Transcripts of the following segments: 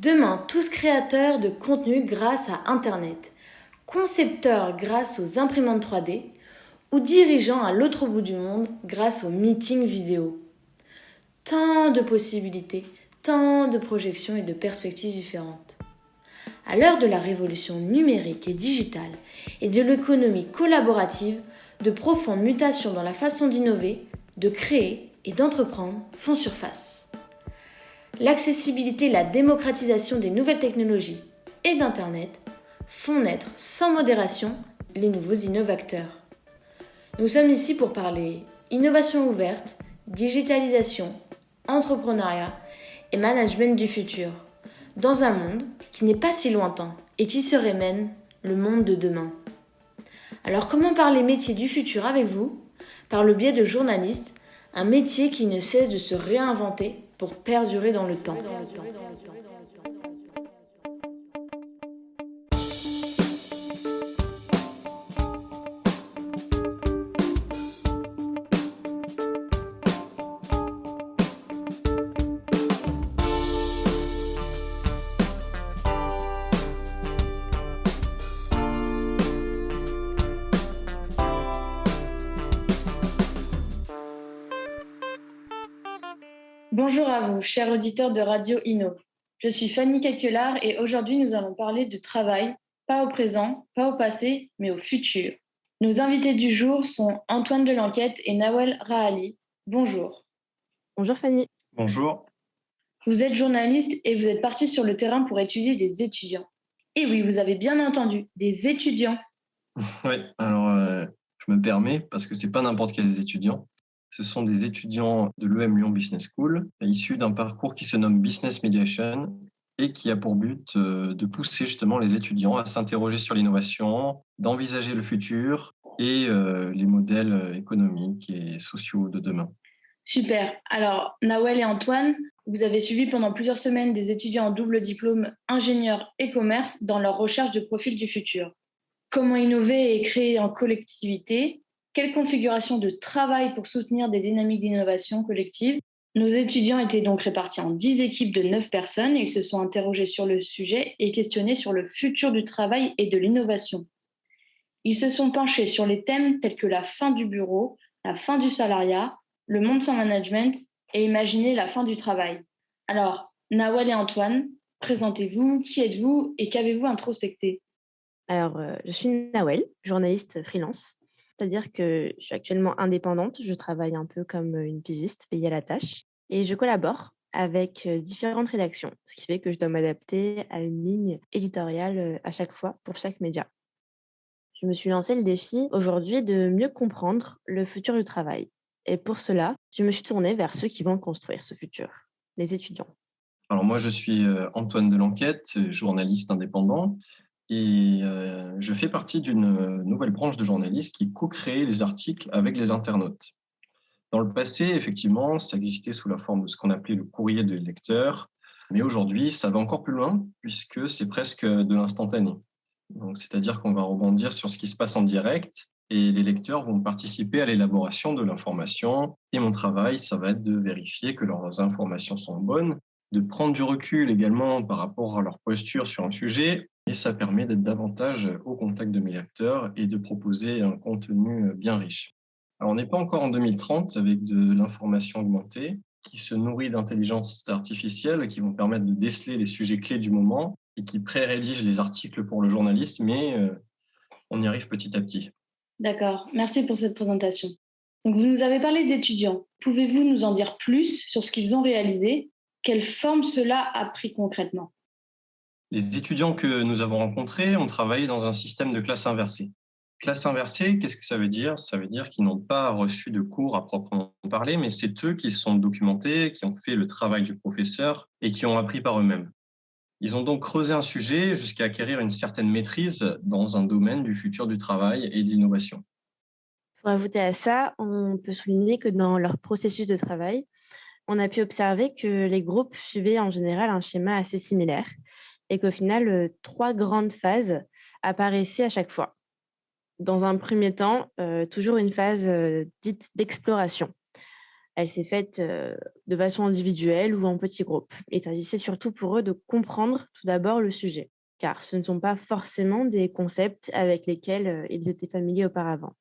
Demain, tous créateurs de contenu grâce à Internet, concepteurs grâce aux imprimantes 3D ou dirigeants à l'autre bout du monde grâce aux meetings vidéo. Tant de possibilités, tant de projections et de perspectives différentes. À l'heure de la révolution numérique et digitale et de l'économie collaborative, de profondes mutations dans la façon d'innover, de créer et d'entreprendre font surface. L'accessibilité et la démocratisation des nouvelles technologies et d'Internet font naître sans modération les nouveaux innovateurs. Nous sommes ici pour parler innovation ouverte, digitalisation, entrepreneuriat et management du futur, dans un monde qui n'est pas si lointain et qui serait même le monde de demain. Alors comment parler métier du futur avec vous? Par le biais de journalistes, un métier qui ne cesse de se réinventer pour perdurer dans le temps. Bonjour à vous, chers auditeurs de Radio Inno. Je suis Fanny Caquelard et aujourd'hui nous allons parler de travail, pas au présent, pas au passé, mais au futur. Nos invités du jour sont Antoine Delenquette et Nawel Rahali. Bonjour. Bonjour Fanny. Bonjour. Vous êtes journaliste et vous êtes parti sur le terrain pour étudier des étudiants. Et oui, vous avez bien entendu, des étudiants. Oui, alors je me permets parce que c'est pas n'importe quels étudiants. Ce sont des étudiants de l'EM Lyon Business School, issus d'un parcours qui se nomme Business Mediation et qui a pour but de pousser justement les étudiants à s'interroger sur l'innovation, d'envisager le futur et les modèles économiques et sociaux de demain. Super. Alors, Nawel et Antoine, vous avez suivi pendant plusieurs semaines des étudiants en double diplôme ingénieur et commerce dans leur recherche de profil du futur. Comment innover et créer en collectivité? Quelle configuration de travail pour soutenir des dynamiques d'innovation collective? Nos étudiants étaient donc répartis en 10 équipes de 9 personnes et ils se sont interrogés sur le sujet et questionnés sur le futur du travail et de l'innovation. Ils se sont penchés sur les thèmes tels que la fin du bureau, la fin du salariat, le monde sans management et imaginer la fin du travail. Alors, Nawel et Antoine, présentez-vous, qui êtes-vous et qu'avez-vous introspecté? Alors, je suis Nawel, journaliste freelance. C'est-à-dire que je suis actuellement indépendante. Je travaille un peu comme une pigiste payée à la tâche. Et je collabore avec différentes rédactions, ce qui fait que je dois m'adapter à une ligne éditoriale à chaque fois pour chaque média. Je me suis lancé le défi aujourd'hui de mieux comprendre le futur du travail. Et pour cela, je me suis tournée vers ceux qui vont construire ce futur, les étudiants. Alors moi je suis Antoine Delenquette, journaliste indépendant. Et je fais partie d'une nouvelle branche de journalistes qui co-crée les articles avec les internautes. Dans le passé, effectivement, ça existait sous la forme de ce qu'on appelait le courrier de lecteur, mais aujourd'hui, ça va encore plus loin puisque c'est presque de l'instantané. Donc, c'est-à-dire qu'on va rebondir sur ce qui se passe en direct et les lecteurs vont participer à l'élaboration de l'information. Et mon travail, ça va être de vérifier que leurs informations sont bonnes, de prendre du recul également par rapport à leur posture sur un sujet. Et ça permet d'être davantage au contact de mes lecteurs et de proposer un contenu bien riche. Alors, on n'est pas encore en 2030 avec de l'information augmentée qui se nourrit d'intelligence artificielle qui vont permettre de déceler les sujets clés du moment et qui pré-rédige les articles pour le journaliste, mais on y arrive petit à petit. D'accord, merci pour cette présentation. Donc, vous nous avez parlé d'étudiants. Pouvez-vous nous en dire plus sur ce qu'ils ont réalisé? Quelle forme cela a pris concrètement? Les étudiants que nous avons rencontrés ont travaillé dans un système de classe inversée. Classe inversée, qu'est-ce que ça veut dire? Ça veut dire qu'ils n'ont pas reçu de cours à proprement parler, mais c'est eux qui se sont documentés, qui ont fait le travail du professeur et qui ont appris par eux-mêmes. Ils ont donc creusé un sujet jusqu'à acquérir une certaine maîtrise dans un domaine du futur du travail et de l'innovation. Pour ajouter à ça, on peut souligner que dans leur processus de travail, on a pu observer que les groupes suivaient en général un schéma assez similaire et qu'au final, 3 grandes phases apparaissaient à chaque fois. Dans un premier temps, toujours une phase dite d'exploration. Elle s'est faite de façon individuelle ou en petits groupes. Il s'agissait surtout pour eux de comprendre tout d'abord le sujet, car ce ne sont pas forcément des concepts avec lesquels ils étaient familiers auparavant.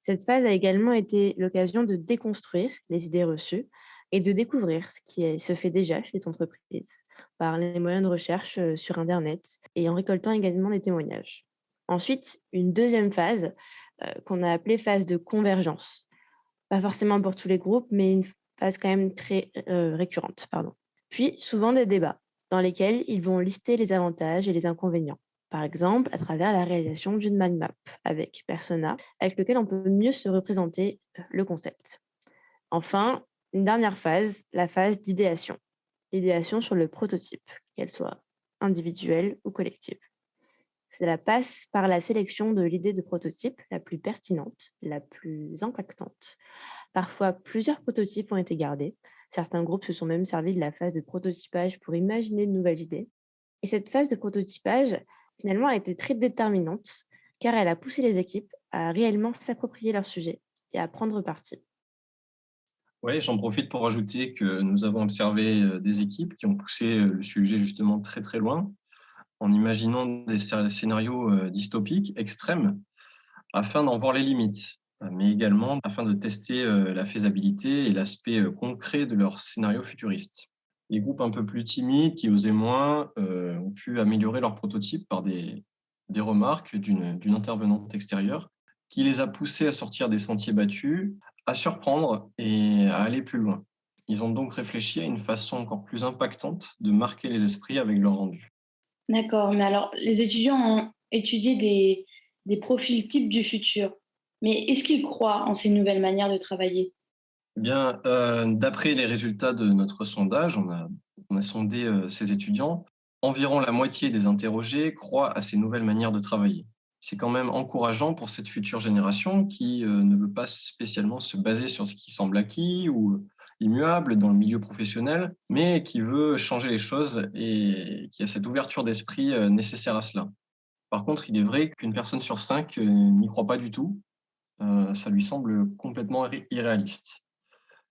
Cette phase a également été l'occasion de déconstruire les idées reçues et de découvrir ce se fait déjà chez les entreprises par les moyens de recherche sur Internet et en récoltant également des témoignages. Ensuite, une deuxième phase qu'on a appelée phase de convergence. Pas forcément pour tous les groupes, mais une phase quand même très récurrente. Pardon. Puis, souvent des débats dans lesquels ils vont lister les avantages et les inconvénients. Par exemple, à travers la réalisation d'une mind map avec Persona, avec lequel on peut mieux se représenter le concept. Enfin, une dernière phase, la phase d'idéation. L'idéation sur le prototype, qu'elle soit individuelle ou collective. Cela passe par la sélection de l'idée de prototype la plus pertinente, la plus impactante. Parfois, plusieurs prototypes ont été gardés. Certains groupes se sont même servis de la phase de prototypage pour imaginer de nouvelles idées. Et cette phase de prototypage, finalement, a été très déterminante, car elle a poussé les équipes à réellement s'approprier leur sujet et à prendre parti. Ouais, j'en profite pour rajouter que nous avons observé des équipes qui ont poussé le sujet justement très très loin, en imaginant des scénarios dystopiques extrêmes, afin d'en voir les limites, mais également afin de tester la faisabilité et l'aspect concret de leur scénario futuriste. Les groupes un peu plus timides, qui osaient moins, ont pu améliorer leur prototype par des remarques d'une intervenante extérieure qui les a poussés à sortir des sentiers battus, à surprendre et à aller plus loin. Ils ont donc réfléchi à une façon encore plus impactante de marquer les esprits avec leur rendu. D'accord, mais alors les étudiants ont étudié des profils types du futur. Mais est-ce qu'ils croient en ces nouvelles manières de travailler? Eh bien, d'après les résultats de notre sondage, on a sondé ces étudiants. Environ la moitié des interrogés croient à ces nouvelles manières de travailler. C'est quand même encourageant pour cette future génération qui ne veut pas spécialement se baser sur ce qui semble acquis ou immuable dans le milieu professionnel, mais qui veut changer les choses et qui a cette ouverture d'esprit nécessaire à cela. Par contre, il est vrai qu'une personne sur cinq n'y croit pas du tout. Ça lui semble complètement irréaliste.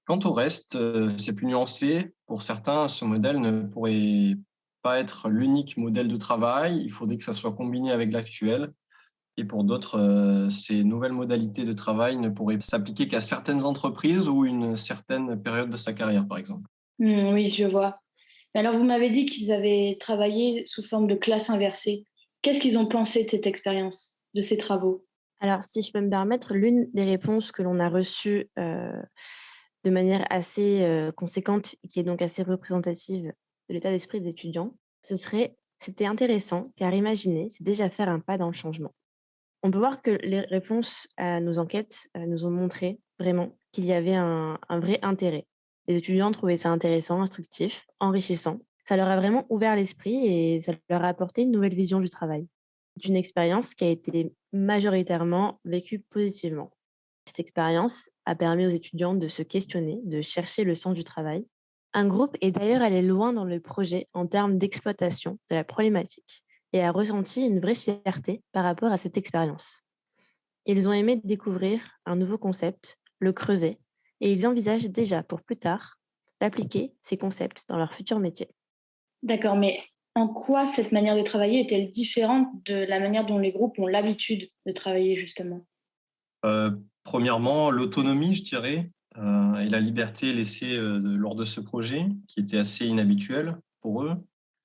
Quant au reste, c'est plus nuancé. Pour certains, ce modèle ne pourrait pas être l'unique modèle de travail. Il faudrait que ça soit combiné avec l'actuel. Et pour d'autres, ces nouvelles modalités de travail ne pourraient s'appliquer qu'à certaines entreprises ou une certaine période de sa carrière, par exemple. Oui, je vois. Mais alors, vous m'avez dit qu'ils avaient travaillé sous forme de classe inversée. Qu'est-ce qu'ils ont pensé de cette expérience, de ces travaux? Alors, si je peux me permettre, l'une des réponses que l'on a reçues de manière assez conséquente et qui est donc assez représentative de l'état d'esprit des étudiants, c'était intéressant car imaginer, c'est déjà faire un pas dans le changement. On peut voir que les réponses à nos enquêtes nous ont montré vraiment qu'il y avait un vrai intérêt. Les étudiants trouvaient ça intéressant, instructif, enrichissant. Ça leur a vraiment ouvert l'esprit et ça leur a apporté une nouvelle vision du travail. C'est une expérience qui a été majoritairement vécue positivement. Cette expérience a permis aux étudiants de se questionner, de chercher le sens du travail. Un groupe est d'ailleurs allé loin dans le projet en termes d'exploitation de la problématique et a ressenti une vraie fierté par rapport à cette expérience. Ils ont aimé découvrir un nouveau concept, le creuser, et ils envisagent déjà pour plus tard d'appliquer ces concepts dans leur futur métier. D'accord, mais en quoi cette manière de travailler est-elle différente de la manière dont les groupes ont l'habitude de travailler, justement? Premièrement, l'autonomie, je dirais, et la liberté laissée lors de ce projet, qui était assez inhabituel pour eux.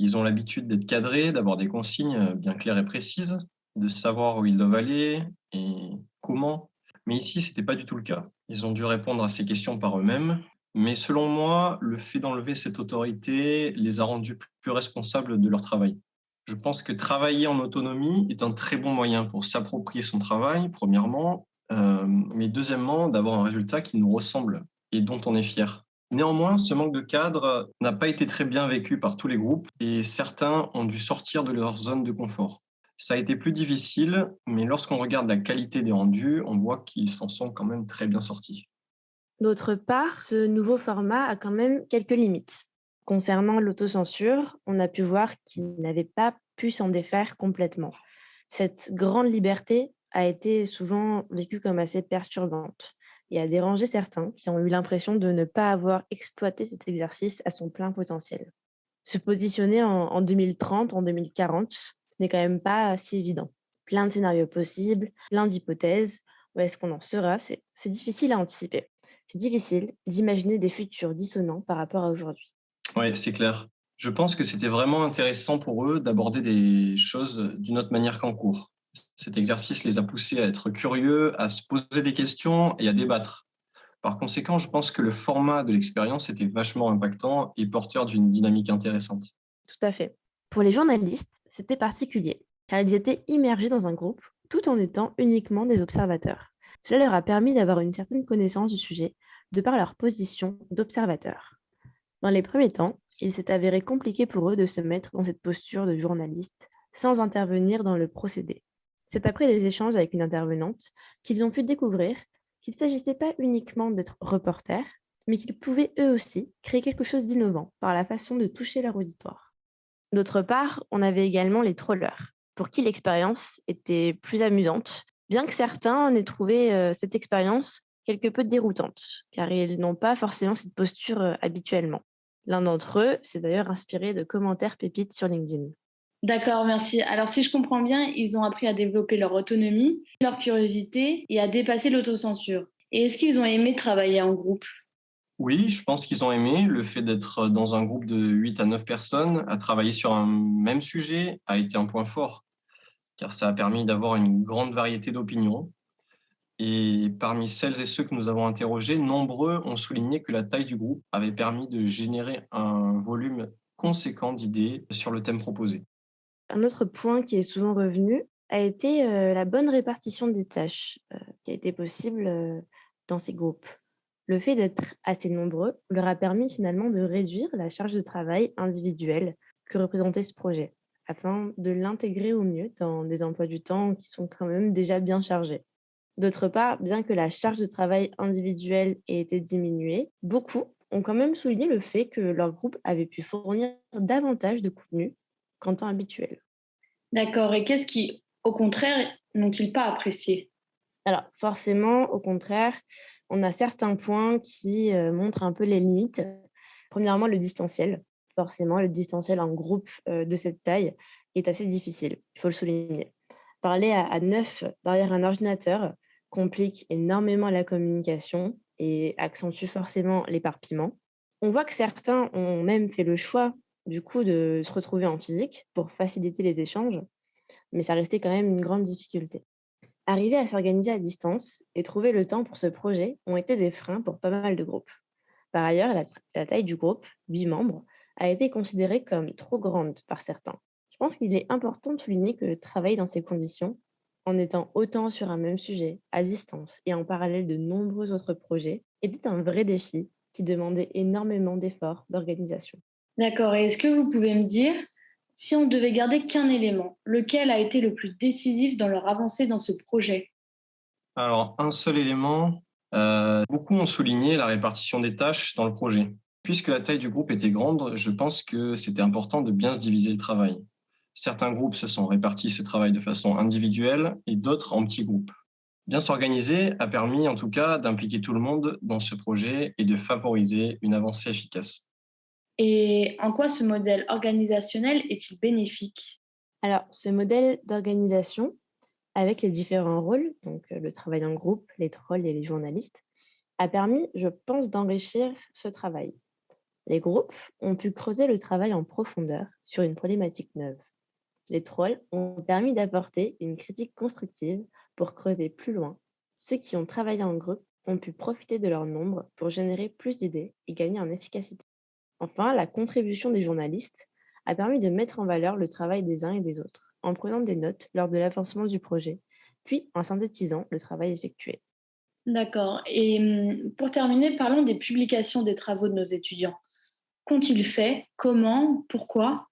Ils ont l'habitude d'être cadrés, d'avoir des consignes bien claires et précises, de savoir où ils doivent aller et comment. Mais ici, ce n'était pas du tout le cas. Ils ont dû répondre à ces questions par eux-mêmes. Mais selon moi, le fait d'enlever cette autorité les a rendus plus responsables de leur travail. Je pense que travailler en autonomie est un très bon moyen pour s'approprier son travail, premièrement, mais deuxièmement, d'avoir un résultat qui nous ressemble et dont on est fier. Néanmoins, ce manque de cadre n'a pas été très bien vécu par tous les groupes et certains ont dû sortir de leur zone de confort. Ça a été plus difficile, mais lorsqu'on regarde la qualité des rendus, on voit qu'ils s'en sont quand même très bien sortis. D'autre part, ce nouveau format a quand même quelques limites. Concernant l'autocensure, on a pu voir qu'il n'avait pas pu s'en défaire complètement. Cette grande liberté a été souvent vécue comme assez perturbante, et a dérangé certains qui ont eu l'impression de ne pas avoir exploité cet exercice à son plein potentiel. Se positionner en 2030, en 2040, ce n'est quand même pas si évident. Plein de scénarios possibles, plein d'hypothèses. Où est-ce qu'on en sera? C'est difficile à anticiper. C'est difficile d'imaginer des futurs dissonants par rapport à aujourd'hui. Oui, c'est clair. Je pense que c'était vraiment intéressant pour eux d'aborder des choses d'une autre manière qu'en cours. Cet exercice les a poussés à être curieux, à se poser des questions et à débattre. Par conséquent, je pense que le format de l'expérience était vachement impactant et porteur d'une dynamique intéressante. Tout à fait. Pour les journalistes, c'était particulier, car ils étaient immergés dans un groupe tout en étant uniquement des observateurs. Cela leur a permis d'avoir une certaine connaissance du sujet de par leur position d'observateur. Dans les premiers temps, il s'est avéré compliqué pour eux de se mettre dans cette posture de journaliste sans intervenir dans le procédé. C'est après des échanges avec une intervenante qu'ils ont pu découvrir qu'il ne s'agissait pas uniquement d'être reporter, mais qu'ils pouvaient eux aussi créer quelque chose d'innovant par la façon de toucher leur auditoire. D'autre part, on avait également les trollers, pour qui l'expérience était plus amusante, bien que certains en aient trouvé cette expérience quelque peu déroutante, car ils n'ont pas forcément cette posture habituellement. L'un d'entre eux s'est d'ailleurs inspiré de commentaires pépites sur LinkedIn. D'accord, merci. Alors, si je comprends bien, ils ont appris à développer leur autonomie, leur curiosité et à dépasser l'autocensure. Et est-ce qu'ils ont aimé travailler en groupe? Oui, je pense qu'ils ont aimé le fait d'être dans un groupe de 8 à 9 personnes, à travailler sur un même sujet a été un point fort, car ça a permis d'avoir une grande variété d'opinions. Et parmi celles et ceux que nous avons interrogés, nombreux ont souligné que la taille du groupe avait permis de générer un volume conséquent d'idées sur le thème proposé. Un autre point qui est souvent revenu a été la bonne répartition des tâches qui a été possible dans ces groupes. Le fait d'être assez nombreux leur a permis finalement de réduire la charge de travail individuelle que représentait ce projet, afin de l'intégrer au mieux dans des emplois du temps qui sont quand même déjà bien chargés. D'autre part, bien que la charge de travail individuelle ait été diminuée, beaucoup ont quand même souligné le fait que leur groupe avait pu fournir davantage de contenu qu'en temps habituel. D'accord. Et qu'est-ce qui, au contraire, n'ont-ils pas apprécié? Alors, forcément, au contraire, on a certains points qui montrent un peu les limites. Premièrement, le distanciel. Forcément, le distanciel en groupe de cette taille est assez difficile, il faut le souligner. Parler à 9 derrière un ordinateur complique énormément la communication et accentue forcément l'éparpillement. On voit que certains ont même fait le choix, du coup, de se retrouver en physique pour faciliter les échanges, mais ça restait quand même une grande difficulté. Arriver à s'organiser à distance et trouver le temps pour ce projet ont été des freins pour pas mal de groupes. Par ailleurs, la taille du groupe, 8 membres, a été considérée comme trop grande par certains. Je pense qu'il est important de souligner que travailler dans ces conditions, en étant autant sur un même sujet, à distance et en parallèle de nombreux autres projets, était un vrai défi qui demandait énormément d'efforts d'organisation. D'accord. Et est-ce que vous pouvez me dire, si on devait garder qu'un élément, lequel a été le plus décisif dans leur avancée dans ce projet? Alors, un seul élément, beaucoup ont souligné la répartition des tâches dans le projet. Puisque la taille du groupe était grande, je pense que c'était important de bien se diviser le travail. Certains groupes se sont répartis ce travail de façon individuelle et d'autres en petits groupes. Bien s'organiser a permis en tout cas d'impliquer tout le monde dans ce projet et de favoriser une avancée efficace. Et en quoi ce modèle organisationnel est-il bénéfique? Alors, ce modèle d'organisation, avec les différents rôles, donc le travail en groupe, les trolls et les journalistes, a permis, je pense, d'enrichir ce travail. Les groupes ont pu creuser le travail en profondeur sur une problématique neuve. Les trolls ont permis d'apporter une critique constructive pour creuser plus loin. Ceux qui ont travaillé en groupe ont pu profiter de leur nombre pour générer plus d'idées et gagner en efficacité. Enfin, la contribution des journalistes a permis de mettre en valeur le travail des uns et des autres, en prenant des notes lors de l'avancement du projet, puis en synthétisant le travail effectué. D'accord. Et pour terminer, parlons des publications des travaux de nos étudiants. Qu'ont-ils fait? Comment? Pourquoi?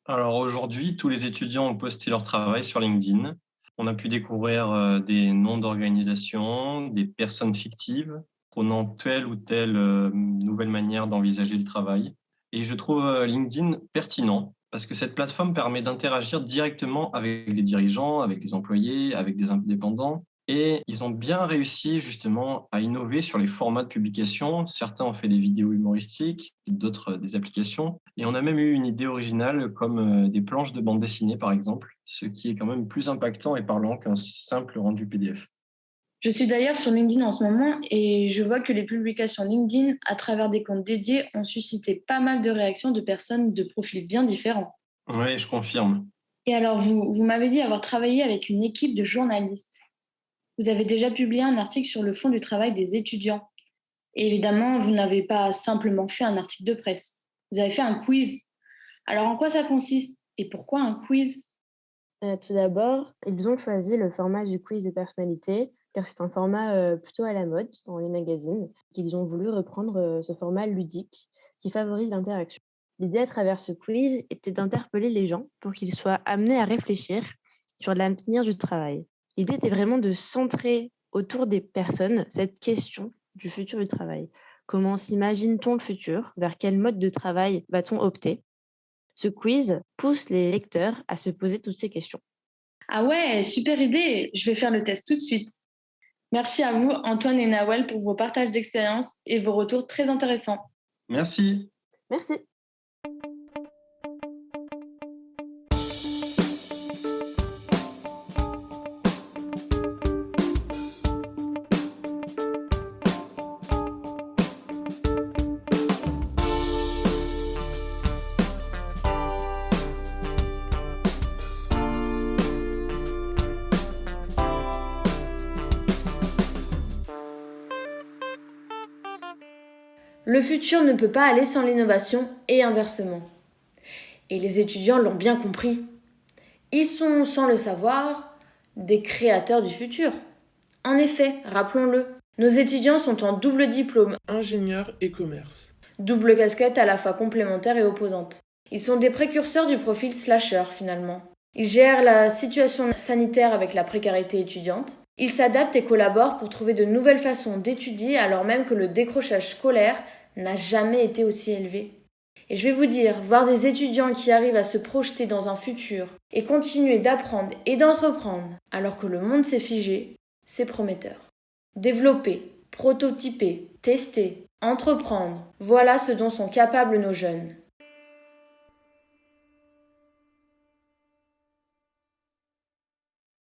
Alors aujourd'hui, tous les étudiants ont posté leur travail sur LinkedIn. On a pu découvrir des noms d'organisations, des personnes fictives, prenant telle ou telle nouvelle manière d'envisager le travail. Et je trouve LinkedIn pertinent parce que cette plateforme permet d'interagir directement avec les dirigeants, avec les employés, avec des indépendants. Et ils ont bien réussi justement à innover sur les formats de publication. Certains ont fait des vidéos humoristiques, d'autres des applications. Et on a même eu une idée originale comme des planches de bande dessinée, par exemple, ce qui est quand même plus impactant et parlant qu'un simple rendu PDF. Je suis d'ailleurs sur LinkedIn en ce moment et je vois que les publications LinkedIn à travers des comptes dédiés ont suscité pas mal de réactions de personnes de profils bien différents. Oui, je confirme. Et alors, vous m'avez dit avoir travaillé avec une équipe de journalistes. Vous avez déjà publié un article sur le fond du travail des étudiants. Et évidemment, vous n'avez pas simplement fait un article de presse. Vous avez fait un quiz. Alors, en quoi ça consiste et pourquoi un quiz? Tout d'abord, ils ont choisi le format du quiz de personnalité, car c'est un format plutôt à la mode dans les magazines, qu'ils ont voulu reprendre ce format ludique qui favorise l'interaction. L'idée à travers ce quiz était d'interpeller les gens pour qu'ils soient amenés à réfléchir sur l'avenir du travail. L'idée était vraiment de centrer autour des personnes cette question du futur du travail. Comment s'imagine-t-on le futur? Vers quel mode de travail va-t-on opter? Ce quiz pousse les lecteurs à se poser toutes ces questions. Ah ouais, super idée. Je vais faire le test tout de suite. Merci à vous, Antoine et Nawel, pour vos partages d'expériences et vos retours très intéressants. Merci. Merci. Le futur ne peut pas aller sans l'innovation et inversement. Et les étudiants l'ont bien compris. Ils sont, sans le savoir, des créateurs du futur. En effet, rappelons-le, nos étudiants sont en double diplôme, Ingénieur et commerce. double casquette à la fois complémentaire et opposante. Ils sont des précurseurs du profil slasher finalement. Ils gèrent la situation sanitaire avec la précarité étudiante. Ils s'adaptent et collaborent pour trouver de nouvelles façons d'étudier alors même que le décrochage scolaire n'a jamais été aussi élevé. Et je vais vous dire, voir des étudiants qui arrivent à se projeter dans un futur et continuer d'apprendre et d'entreprendre alors que le monde s'est figé, c'est prometteur. Développer, prototyper, tester, entreprendre, voilà ce dont sont capables nos jeunes.